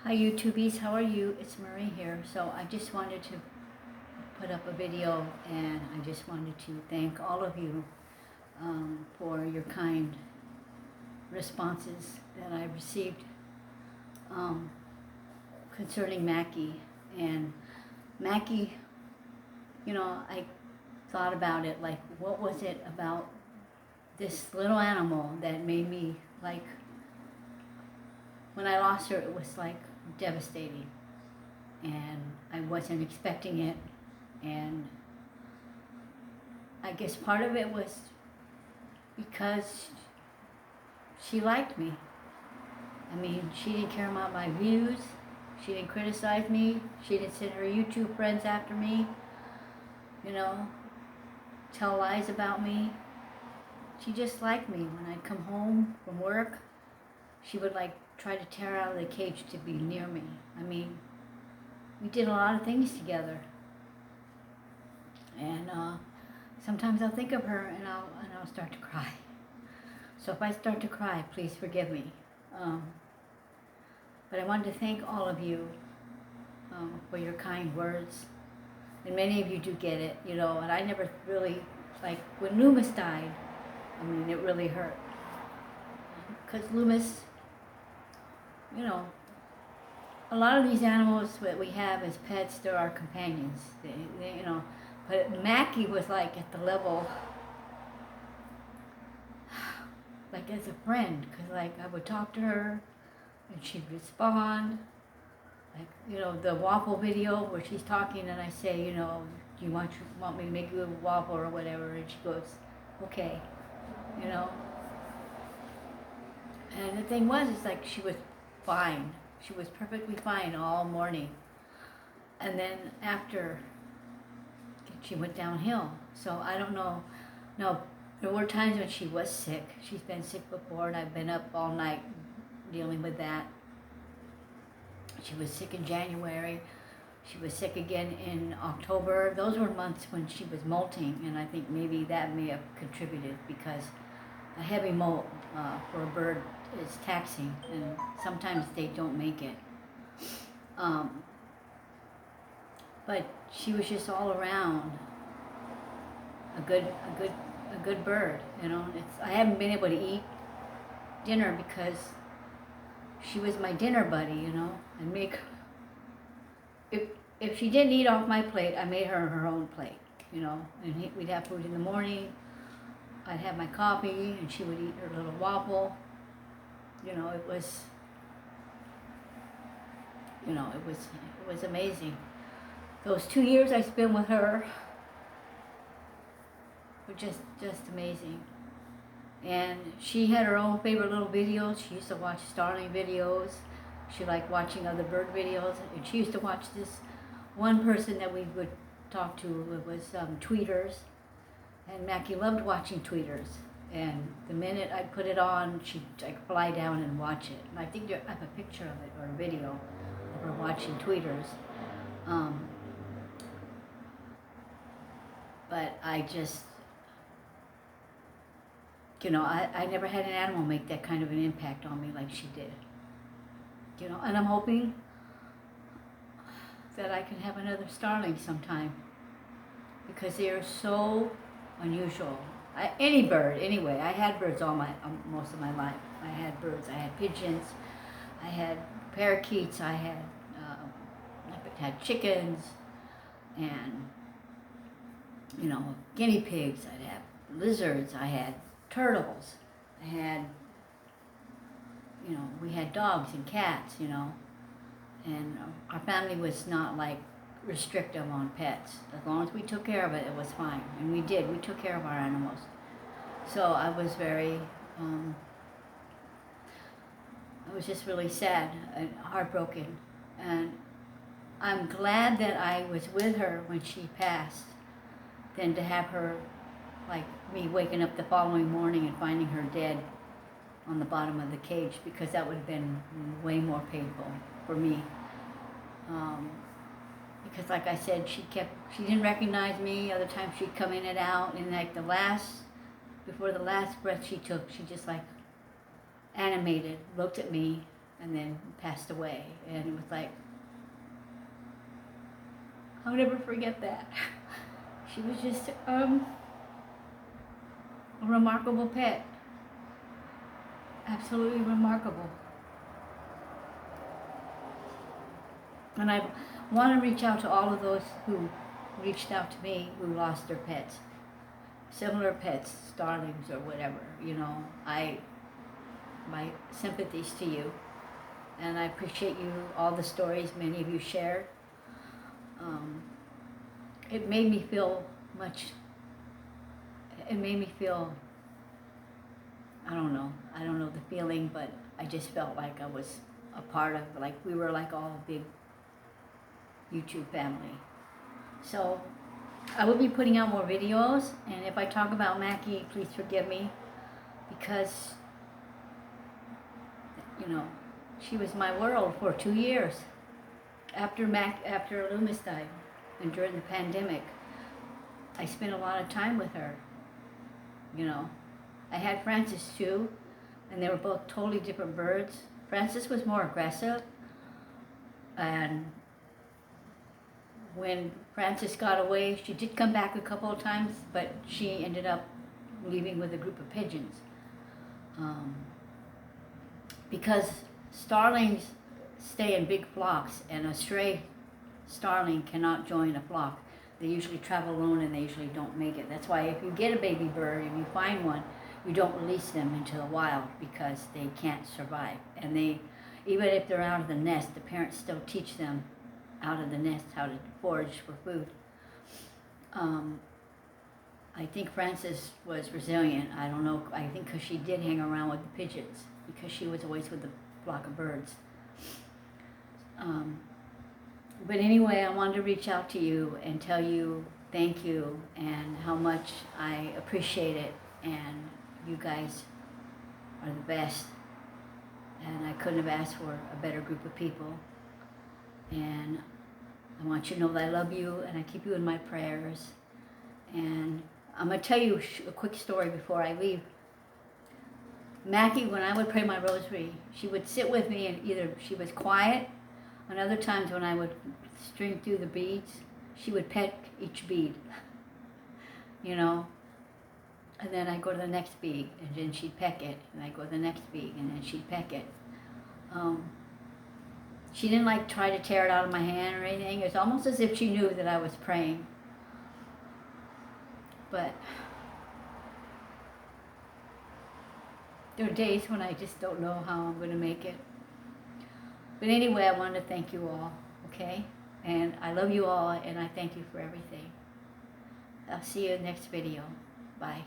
Hi YouTubies, how are you? It's Marie here. So I just wanted to put up a video and I just wanted to thank all of you for your kind responses that I received um, concerning Mackie. And Mackie, I thought about it, like what was it about this little animal that made me, like, when I lost her, it was like devastating. And I wasn't expecting it, and I guess part of it was because she liked me. I mean, she didn't care about my views, she didn't criticize me, she didn't send her YouTube friends after me, you know, tell lies about me. She just liked me. When I'd come home from work, she would like try to tear out of the cage to be near me. I mean, we did a lot of things together. And sometimes I'll think of her and I'll start to cry. So if I start to cry, please forgive me. But I wanted to thank all of you for your kind words. And many of you do get it, and I never really, like when Loomis died, I mean, it really hurt. Because Loomis, a lot of these animals that we have as pets, they're our companions. But Mackie was like at the level, like as a friend, because like I would talk to her and she'd respond. Like, the waffle video where she's talking and I say, do you want me to make you a waffle or whatever? And she goes, okay, you know. And the thing was, it's like she was fine. She was perfectly fine all morning. And then after, she went downhill. So I don't know. No, there were times when she was sick. She's been sick before, and I've been up all night dealing with that. She was sick in January. She was sick again in October. Those were months when she was molting, and I think maybe that may have contributed, because a heavy molt for a bird is taxing, and sometimes they don't make it. But she was just all around a good bird. I haven't been able to eat dinner because she was my dinner buddy. And if she didn't eat off my plate, I made her own plate. And we'd have food in the morning. I'd have my coffee, and she would eat her little waffle. It was amazing. Those 2 years I spent with her were just amazing. And she had her own favorite little videos. She used to watch starling videos. She liked watching other bird videos, and she used to watch this one person that we would talk to. It was tweeters, and Mackie loved watching tweeters. And the minute I put it on, she'd like fly down and watch it. And I think I have a picture of it, or a video of her watching tweeters. But I just, I never had an animal make that kind of an impact on me like she did. And I'm hoping that I can have another starling sometime, because they are so unusual. Any bird, anyway. I had birds most of my life. I had birds. I had pigeons. I had parakeets. I had chickens, and guinea pigs. I'd have lizards. I had turtles. I had, we had dogs and cats. And our family was not like restrictive on pets. As long as we took care of it, it was fine. And we did. We took care of our animals. So I was very, I was just really sad and heartbroken. And I'm glad that I was with her when she passed, than to have her, like me, waking up the following morning and finding her dead on the bottom of the cage, because that would have been way more painful for me. Because like I said, she didn't recognize me. Other times she'd come in and out, and like before the last breath she took, she just like animated, looked at me, and then passed away. And it was like, I'll never forget that. She was just a remarkable pet. Absolutely remarkable. And I want to reach out to all of those who reached out to me who lost their pets. Similar pets, starlings or whatever, you know. My sympathies to you. And I appreciate you, all the stories many of you shared. It made me feel I don't know the feeling, but I just felt like I was a part of, like we were like all a big YouTube family. So I will be putting out more videos, and if I talk about Mackie, please forgive me, because, you know, she was my world for 2 years. After Loomis died, and during the pandemic, I spent a lot of time with her, you know. I had Francis too, and they were both totally different birds. Francis was more aggressive, and when Francis got away, she did come back a couple of times, but she ended up leaving with a group of pigeons. Because starlings stay in big flocks, and a stray starling cannot join a flock. They usually travel alone, and they usually don't make it. That's why if you get a baby bird and you find one, you don't release them into the wild, because they can't survive. And they, even if they're out of the nest, the parents still teach them out of the nest how to forage for food. I think Frances was resilient. I don't know. I think because she did hang around with the pigeons, because she was always with the flock of birds. But anyway, I wanted to reach out to you and tell you thank you and how much I appreciate it. And you guys are the best. And I couldn't have asked for a better group of people. And I want you to know that I love you and I keep you in my prayers. And I'm going to tell you a quick story before I leave. Mackie, when I would pray my rosary, she would sit with me, and either she was quiet, and other times when I would string through the beads, she would pet each bead, you know. And then I'd go to the next bead, and then she'd peck it, and I'd go to the next bead, and then she'd peck it. She didn't like try to tear it out of my hand or anything. It's almost as if she knew that I was praying. But there are days when I just don't know how I'm going to make it. But anyway, I wanted to thank you all, okay? And I love you all, and I thank you for everything. I'll see you in the next video. Bye.